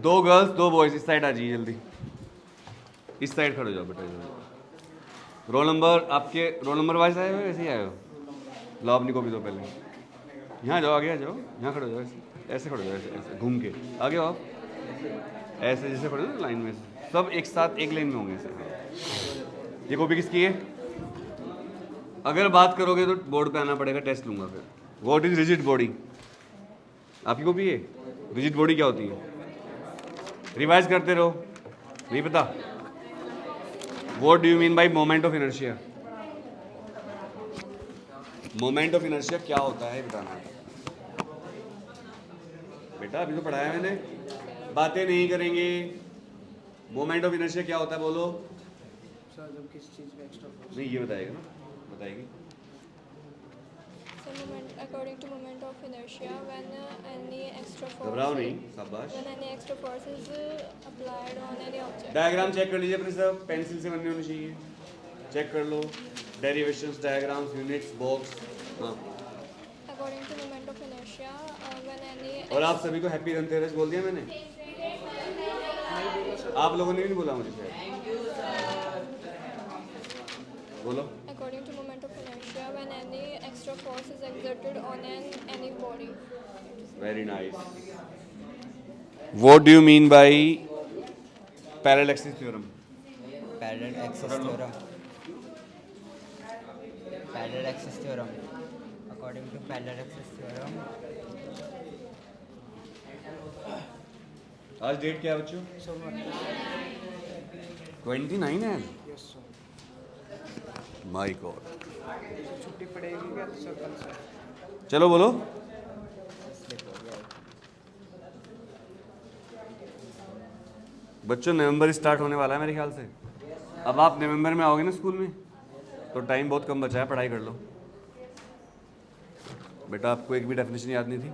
दो गर्ल्स दो बॉयज, इस साइड आ जाइए जल्दी, इस साइड खड़े हो जाओ बेटा। रोल नंबर आपके रोल नंबर वाइज आए हो ऐसे ही आए हो? लो अपनी कॉपी दो पहले, यहाँ जाओ, आगे आ जाओ, यहाँ खड़े हो जाओ, ऐसे ऐसे खड़े हो जाओ, ऐसे ऐसे घूम के आगे आओ, ऐसे जैसे खड़े हो ना लाइन में, सब एक साथ एक लाइन में होंगे ऐसे। ये कॉपी किसकी है? अगर बात करोगे तो बोर्ड पे आना पड़ेगा, टेस्ट लूंगा फिर। What is rigid body? आपकी कॉपी है? रिजिड बॉडी क्या होती है? रिवाइज करते रहो, नहीं पता? What do you mean by moment of inertia? Moment of inertia क्या होता है बताना बेटा, अभी तो पढ़ाया मैंने, बातें नहीं करेंगे। मोमेंट ऑफ इनर्शिया क्या होता है बोलो? सर जब किसी चीज पे एक्स्ट्रा फोर्स नहीं ये बताएगा ना, बताएगी। According to moment of inertia, when any extra force घबराओ नहीं, शाबाश। when any extra force is applied on any object. Diagram check कर लीजिए अपने, सब पेंसिल से बनने होने चाहिए, चेक कर लो, डेरिवेशंस, डायग्राम्स, यूनिट्स, बॉक्स। हाँ, According to moment of inertia, when any और आप सभी को हैप्पी धनतेरस बोल दिया मैंने? आप लोगों ने भी नहीं बोला मुझे शायद, बोलो। according to moment of inertia, when any extra force is exerted on any body. Very nice. What do you mean by parallel axis theorem? Parallel axis theorem. Parallel axis theorem. According to parallel axis theorem, आज date क्या है बच्चों? 29 है। Yes sir. My God. छुट्टी पड़ेगी क्या तो sir कल से? चलो बोलो। slip हो गया है। बच्चों नवंबर स्टार्ट होने वाला है मेरे ख्याल से। अब आप नवंबर में आओगे ना स्कूल में, तो टाइम बहुत कम बचा है, पढ़ाई कर लो बेटा। आपको एक भी डेफिनेशन याद नहीं थी?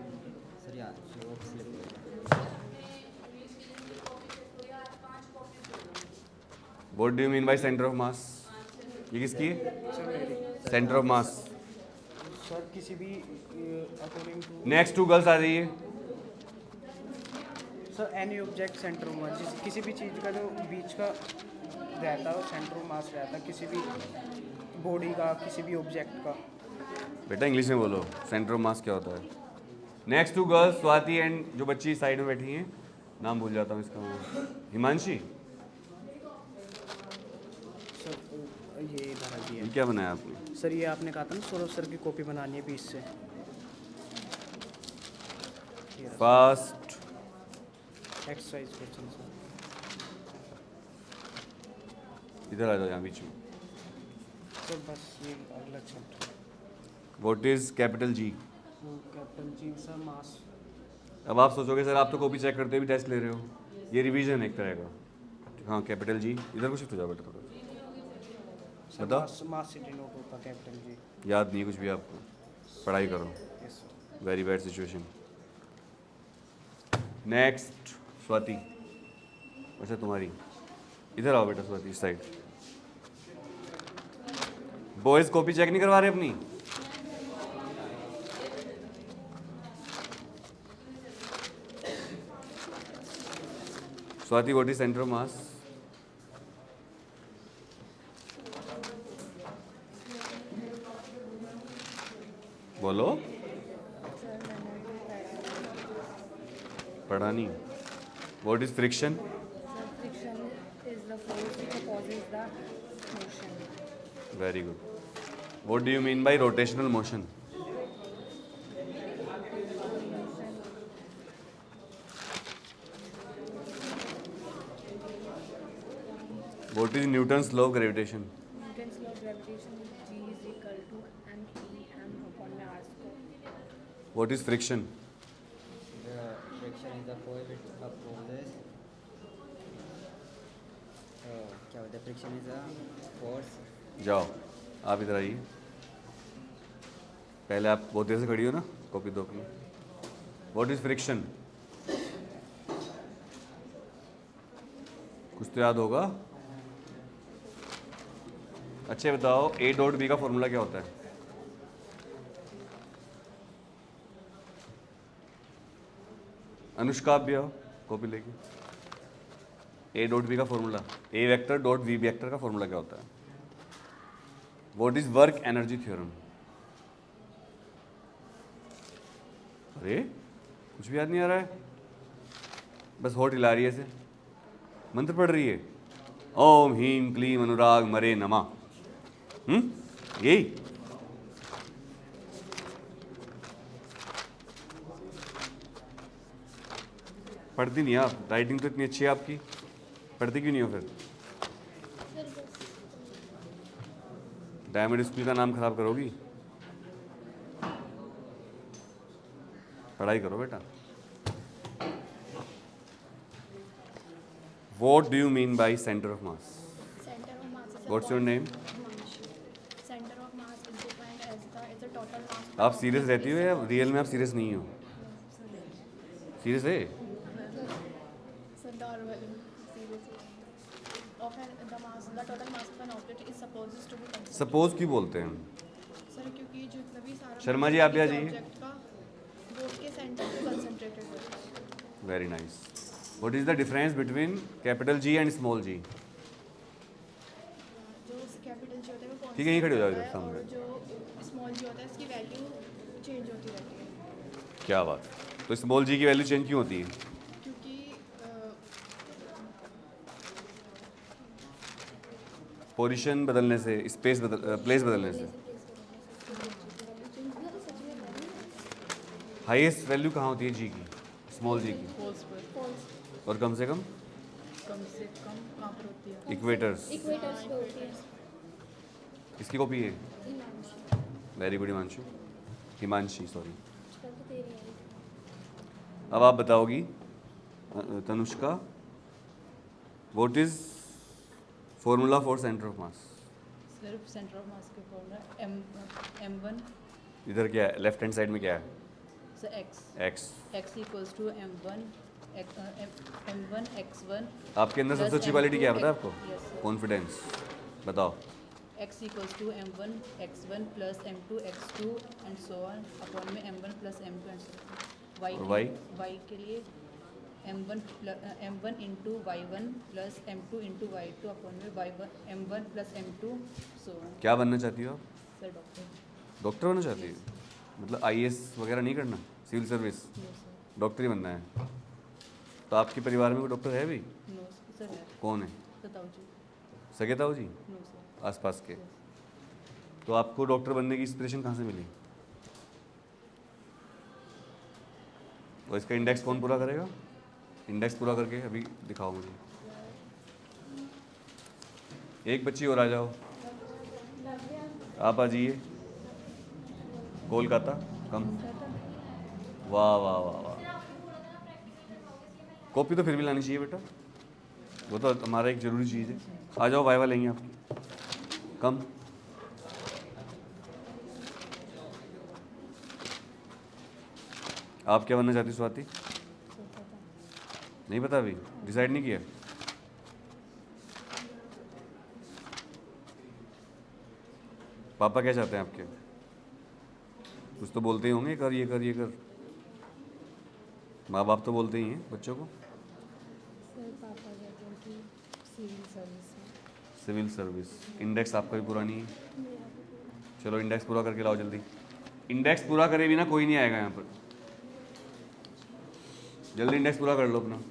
सर यार वो slip हो गया। What do you mean by centre of मास? ये किसकी है? सर मेरी सेंटर ऑफ मास। सर किसी भी according to next to girls आ जाइए। Sir any object centre of mass, जिस किसी भी चीज़ का जो बीच का रहता है वो सेंटर ऑफ मास रहता है, किसी भी बॉडी का, किसी भी ऑब्जेक्ट का। बेटा इंग्लिश में बोलो, सेंटर ऑफ मास क्या होता है? Next to girls Swati and जो बच्ची साइड में बैठी हैं, नाम भूल जाता हूँ इसका, हिमांशी। सर ये इधर आ ये क्या बनाया आपने? सर ये आपने कहा था ना सौरभ सर की कॉपी बनानी है 20 से। Fast exercise question sir. इधर आ जाओ, यहाँ बीच में। सर बस ये अगला chapter. What is capital G? Capital G sir mass. अब आप सोचोगे सर आप तो कॉपी चेक करते भी टेस्ट ले रहे हो, ये रिवीजन एक तरह का। हाँ कैपिटल जी, इधर को शिफ्ट हो जाओ बेटा थोड़ा। सर बताओ। मास से डिनोट होता है कैपिटल जी। याद नहीं कुछ भी आपको, पढ़ाई करो। Yes sir. Very bad situation. Next Swati. अच्छा तुम्हारी, इधर आओ बेटा स्वाति, इस साइड। बॉयज कॉपी चेक नहीं करवा रहे अपनी? Swati what is centre of मास? बोलो। पढ़ा नहीं। What is friction? Friction is the force which opposes the motion. Very good. What do you mean by rotational motion? What is Newton's law of gravitation? Newton's law of gravitation, G is equal to m upon r square. What is friction? The friction is the force which opposes. क्या होता है? Friction is a force. जाओ आप इधर आइए, पहले आप बहुत देर से खड़ी हो ना, कॉपी दो अपनी। What is friction? कुछ तो याद होगा। अच्छे बताओ, ए डॉट बी का फॉर्मूला क्या होता है? अनुष्का आप भी आओ। कॉपी लेके। ए डॉट बी का formula, A vector dot V vector का फॉर्मूला क्या होता है? What is work energy theorem? अरे कुछ भी याद नहीं आ रहा है, बस होठ हिला रही है ऐसे, मंत्र पढ़ रही है, ओम हीम क्लीम अनुराग मरे नमा। यही पढ़ती नहीं आप, राइटिंग तो इतनी अच्छी है आपकी, पढ़ती क्यों नहीं हो फिर? डायमंड स्कूल का नाम खराब करोगी, पढ़ाई करो बेटा। What do you mean by center of mass? Center of mass is a What's your name? Himanshi. Center of mass is defined as the total mass. आप सीरियस रहती हो या रियल में आप सीरियस नहीं हो? सीरियस है? So normal, seriously. Often the total mass of an object is supposed to be considered. Suppose क्यों बोलते हैं? सर क्योंकि जितना भी सारा शर्मा जी, आप भी आ जाइए। ऑब्जेक्ट का वो उसके सेंटर पे कंसंट्रेटेड होता है। Very nice. What is the difference between capital G and small g? जो कैपिटल जी होता है वो ठीक है, यहीं खड़े हो जाओ constant इधर सामने। होता है, और जो स्मॉल जी होता है इसकी वैल्यू चेंज होती रहती है। क्या बात, तो स्मॉल जी की वैल्यू चेंज क्यों होती है? क्योंकि पोजीशन बदलने से, स्पेस प्लेस बदलने से। हाईएस्ट वैल्यू कहाँ होती है जी की? स्मॉल जी की। और कम से कम कहाँ पर होती है? इक्वेटर्स। इक्वेटर्स पे होती है। इसकी कॉपी है? Very good Himanshu, Himanshi sorry. आजकल तो तेरी है। अब आप बताओगी Tanushka, what is formula for centre of mass? सिर्फ सेंटर ऑफ मास के फॉर्मूला m1 इधर क्या है, लेफ्ट हैंड साइड में क्या है? से x x. x equals to m1 x1 आपके अंदर सबसे plus अच्छी क्वालिटी क्या है M2 पता है आपको? yes, sir. कॉन्फिडेंस। बताओ। x equals to m1 x1 plus m2 x2 and so on upon में m1 plus m2 and so y और y? y के लिए m1 into y1 plus m2 into y2 upon में y1 m1 plus m2 so on. क्या बनना चाहती हो आप? Sir doctor. डॉक्टर बनना चाहती है? मतलब आईएएस वगैरह नहीं करना, civil service, yes sir. Doctor ही बनना है? तो आपके परिवार में कोई डॉक्टर है भी? नो सर है। कौन है? बताओ जी। सगे ताऊ जी? No sir. आसपास के? तो आपको डॉक्टर बनने की इंस्पिरेशन कहाँ से मिली? और इसका इंडेक्स कौन पूरा करेगा? इंडेक्स पूरा करके अभी दिखाओ मुझे। एक बच्ची और आ जाओ, आप आ जाइए। कोलकाता कम। वाह वाह वाह वाह, कॉपी तो फिर भी लानी चाहिए बेटा, वो तो हमारा एक ज़रूरी चीज़ है। आ जाओ, वाइवा लेंगे आपकी। कम। आप क्या बनना चाहती स्वाति? नहीं पता, अभी डिसाइड नहीं किया? पापा क्या चाहते हैं आपके? कुछ तो बोलते ही होंगे, कर ये कर ये कर। माँ बाप तो बोलते ही हैं बच्चों को। सर पापा कहते हैं कि civil service. Civil service. Index आपका भी पूरा नहीं है? चलो इंडेक्स पूरा करके लाओ जल्दी। इंडेक्स पूरा करे बिना कोई नहीं आएगा यहाँ पर। जल्दी इंडेक्स पूरा कर लो अपना।